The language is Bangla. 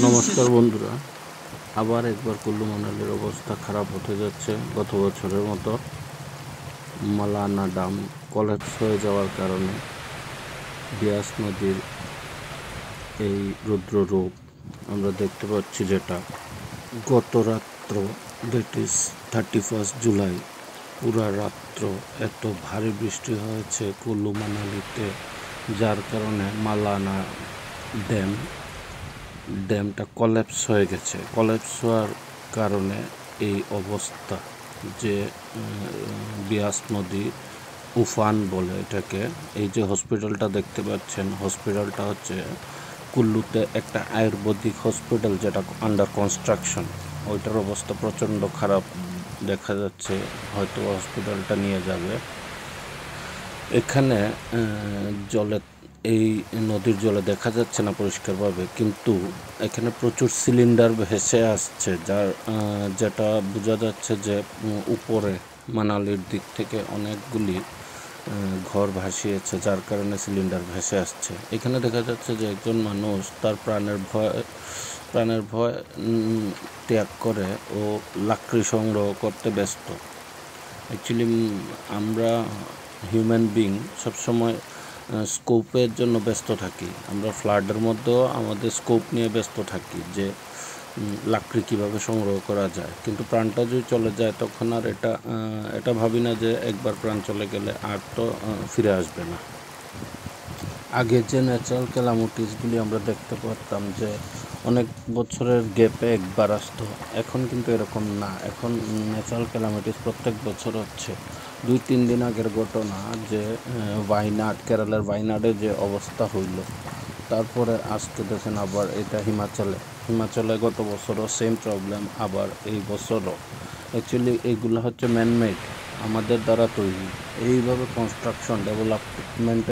নমস্কার বন্ধুরা, আবার একবার কুল্লু মানালির অবস্থা খারাপ হতে যাচ্ছে। গত বছরের মতো মালানা ড্যাম কলাপস হয়ে যাওয়ার কারণে বিয়াস নদীর এই রুদ্ররূপ আমরা দেখতে পাচ্ছি, যেটা গত রাত্র, দ্যাট ইজ 31 জুলাই, পুরা রাত্র এত ভারী বৃষ্টি হয়েছে কুল্লু মানালিতে, যার কারণে মালানা ড্যামটা কলাপস হয়ে গেছে। কলাপস হওয়ার কারণে এই অবস্থা, যে বিয়াস নদী উফান বলে এটাকে। এই যে হসপিটালটা দেখতে পাচ্ছেন, হসপিটালটা হচ্ছে কুল্লুতে একটা আয়ুর্বেদিক হসপিটাল, যেটা আন্ডার কনস্ট্রাকশন। ওইটার অবস্থা প্রচণ্ড খারাপ দেখা যাচ্ছে, হয়তো হসপিটালটা নিয়ে যাবে। এখানে জলে, এই নদীর জলে দেখা যাচ্ছে না পরিষ্কারভাবে, কিন্তু এখানে প্রচুর সিলিন্ডার ভেসে আসছে, যেটা বোঝা যাচ্ছে যে উপরে মানালির দিক থেকে অনেকগুলি ঘর ভাসিয়েছে, যার কারণে সিলিন্ডার ভেসে আসছে। এখানে দেখা যাচ্ছে যে একজন মানুষ তার প্রাণের ভয় ত্যাগ করে ও লাকড়ি সংগ্রহ করতে ব্যস্ত। অ্যাকচুয়ালি আমরা হিউম্যান বিং সবসময় স্কোপের জন্য ব্যস্ত থাকি। আমরা ফ্লাডের মধ্যেও আমাদের স্কোপ নিয়ে ব্যস্ত থাকি, যে লাকড়ি কীভাবে সংগ্রহ করা যায়। কিন্তু প্রাণটা যদি চলে যায়, তখন আর এটা ভাবি না যে একবার প্রাণ চলে গেলে আর তো ফিরে আসবে না। আগে যে ন্যাচারাল ক্যালামিটিসগুলি আমরা দেখতে পারতাম, যে অনেক বছরের গ্যাপে একবার আসতো, এখন কিন্তু এরকম না। এখন ন্যাচারাল ক্যালামিটিস প্রত্যেক বছর হচ্ছে। 2-3 দিন আগের ঘটনা, যে ওয়াইনাড, কেরালার ওয়াইনাডে যে অবস্থা হইল, তারপরে আজকে দেখেন আবার এটা হিমাচলে গত বছরও সেম প্রবলেম, আবার এই বছরও। অ্যাকচুয়ালি এইগুলো হচ্ছে ম্যানমেড, আমাদের দ্বারা তৈরি। এইভাবে কনস্ট্রাকশন ডেভেলপমেন্ট